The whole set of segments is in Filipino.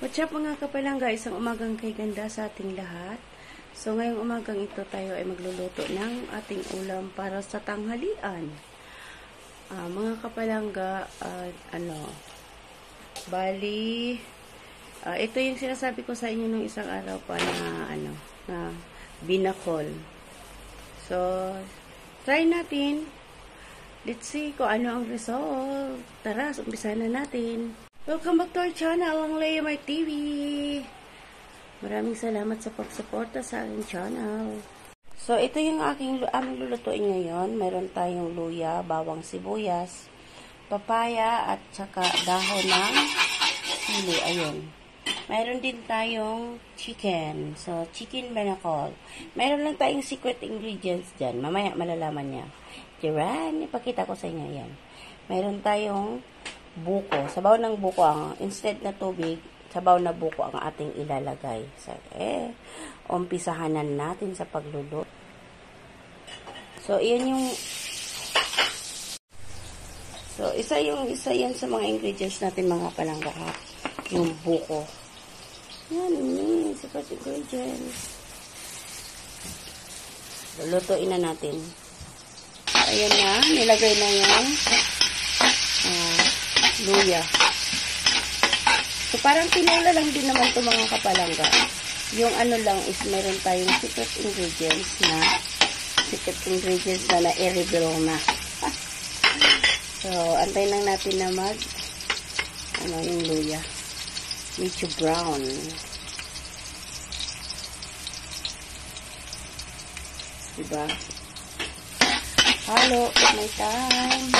What's up mga kapalangga, isang umagang kay ganda sa ating lahat. So ngayong umagang ito tayo ay magluluto ng ating ulam para sa tanghalian. Mga kapalangga, ito yung sinasabi ko sa inyo nung isang araw pa na binakol. So try natin. Let's see kung ano ang result. Tara, umpisa na natin. Welcome back to our channel, ang Leomar TV. Maraming salamat sa pagsuporta sa aking channel. So, ito yung aming lulutuin ngayon. Mayroon tayong luya, bawang sibuyas, papaya, at saka dahon ng sili. Ayun. Mayroon din tayong chicken. So, chicken binakol. Mayroon lang tayong secret ingredients dyan. Mamaya malalaman niya. Diyan, ipakita ko sa inyo yan. Mayroon tayong buko. Sabaw ng buko instead na tubig, sabaw na buko ang ating ilalagay. So, umpisahanan natin sa pagluluto. So, isa yan sa mga ingredients natin mga palangga, yung buko. Yan, secret ingredients. Lulutuin na natin. Ayan na, nilagay na yung luya. So, parang tinula lang din naman ito mga kapalangga. Yung lang is meron tayong secret ingredients na na-i-reveal na. So, antayin lang natin na yung luya. Medyo brown. Diba? Halo, at may time.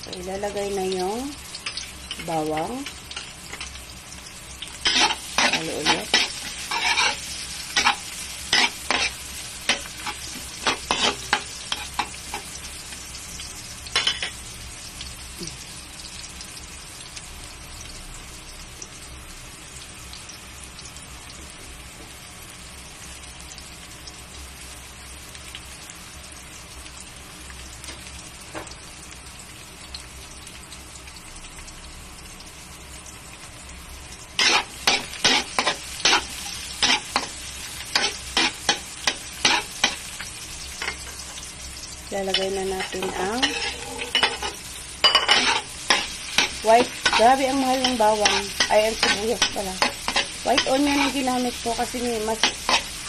So, ilalagay na yung bawang. Halo ulit. Lalagay na natin ang white. Grabe ang mahal ng bawang. Ay, ang sibuyas pala. White onion yung ginamit ko kasi mas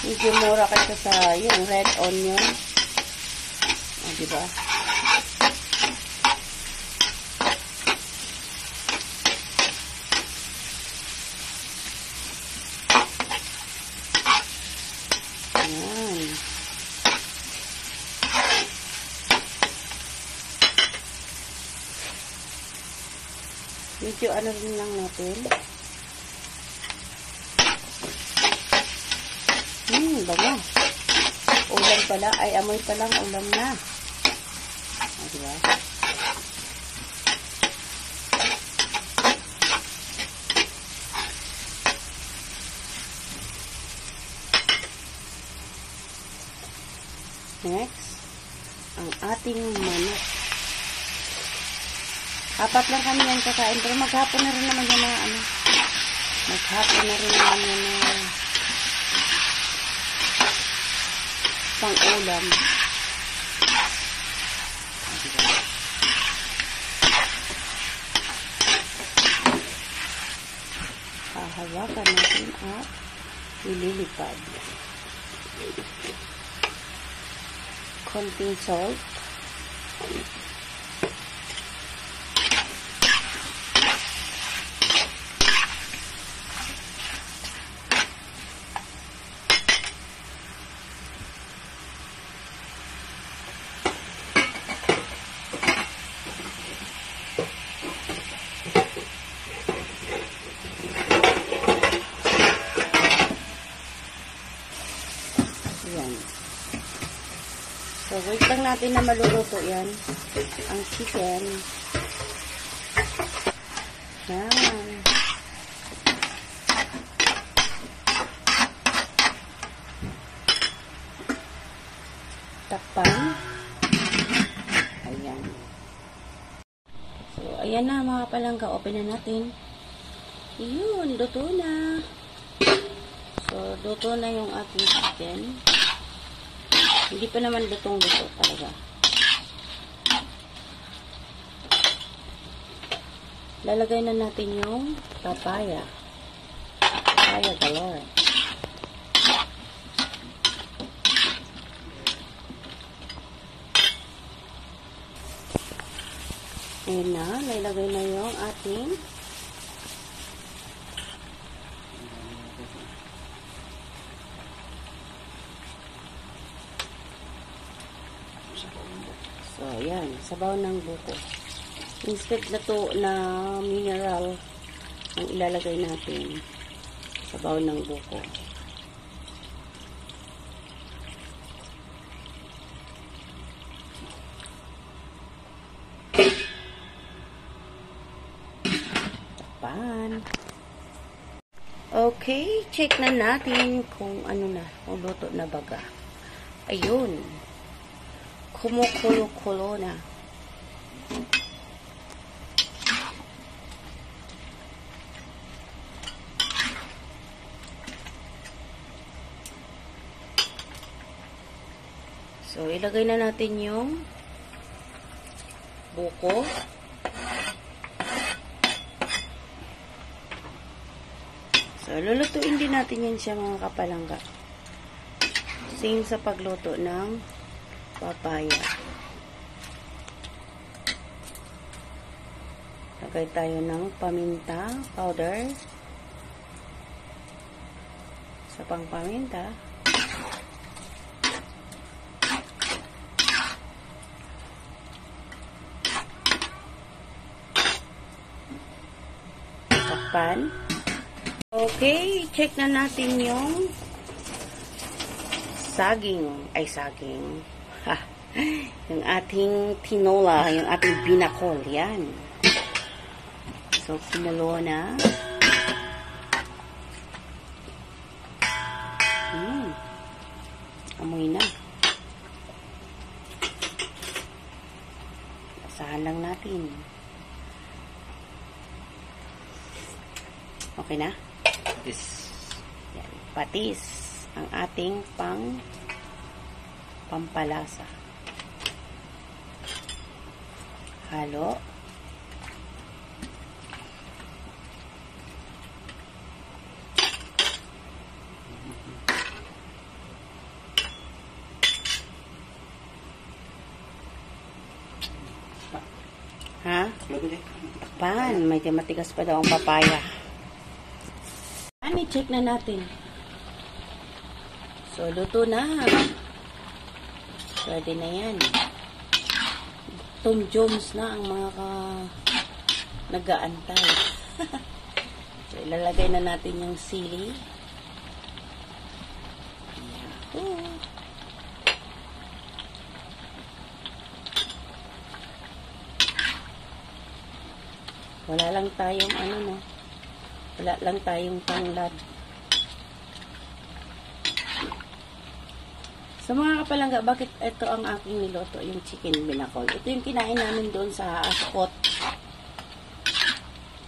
medyo mura kasi sa yung red onion. Diba? Ayan. Medyo rin lang natin. Bango. Ulam pala. Ay, amoy pa lang. Ulam na. Diba? Next, ang ating manok. Apat lang kami yan kakain. Pero maghapon na rin naman yan maghapon na rin naman yan pang-ulam. Hahawakan natin at ililipad. Konting salt. So, wait lang natin na maluluto yan. Ang chicken. Yan. Takpan. Ayan. So, ayan na mga palangga. Open na natin. Yun, luto na. So, luto na yung ating chicken. Hindi pa naman lutong-luto talaga. Lalagay na natin yung papaya. Papaya galore. Ayan na, lalagay na yung ating so, ayan, sabaw ng buko. Instead na mineral ang ilalagay natin. Sabaw ng buko. Takpan. Okay, check na natin kung ano na, kung luto na baga. Ayun. Kumukulo-kulo na. So, ilagay na natin yung buko. So, lulutuin din natin yan siya mga kapalangga. Same sa pagluto ng papaya. Lagay tayo ng paminta powder. Sa pang paminta. Takpan. Okay, check na natin yung saging. Ha, yung ating tinola, yung ating binakol. Yan. So, kinulo na. Amoy na. Basahan lang natin. Okay na? Yes. Yan. Patis. Ang ating pampalasa. Halo. Ha? Takpan. May matigas pa daw ang papaya. I-check na natin. So, luto na. Pwede na yan. Tom Jones na ang mga nag-aantay. So, ilalagay na natin yung sili. Yahoo! Wala lang tayong wala lang tayong tanglad. Sa mga kapalangga, bakit ito ang aking niloto, yung chicken binakol? Ito yung kinain namin doon sa spot.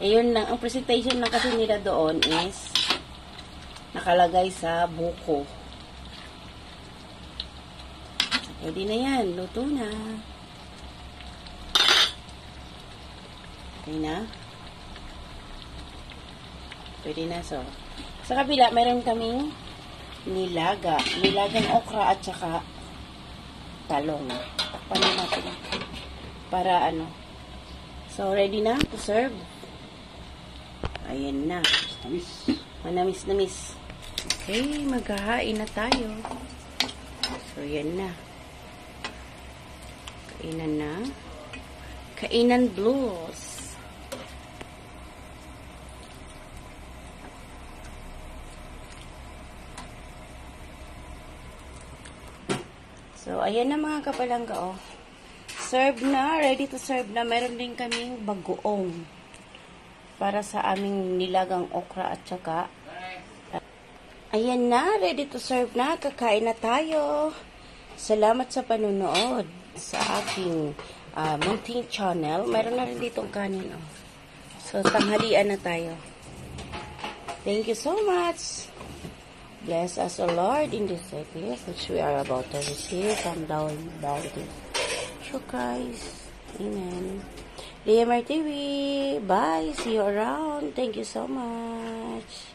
Ayun lang, ang presentation lang kasi nila doon is nakalagay sa buko. Pwede na yan, luto na. Okay na? Pwede na, so. Sa kabila, meron kaming nilagang okra at saka talong. Takpan na natin para so ready na to serve. Ayan na, manamis. Okay, maghahain na tayo. So yan na, kainan blues. So, ayan na mga kapalangga, oh. Serve na, ready to serve na. Meron din kaming bagoong para sa aming nilagang okra at saka. Ayan na, ready to serve na. Kakain na tayo. Salamat sa panunood sa aking munting channel. Meron na rin ditong kanin, oh. So, tanghalian na tayo. Thank you so much. Bless us, O Lord, in this sacrifice which we are about to receive from thou bounty. Through Christ. Amen. DMR TV. Bye. See you around. Thank you so much.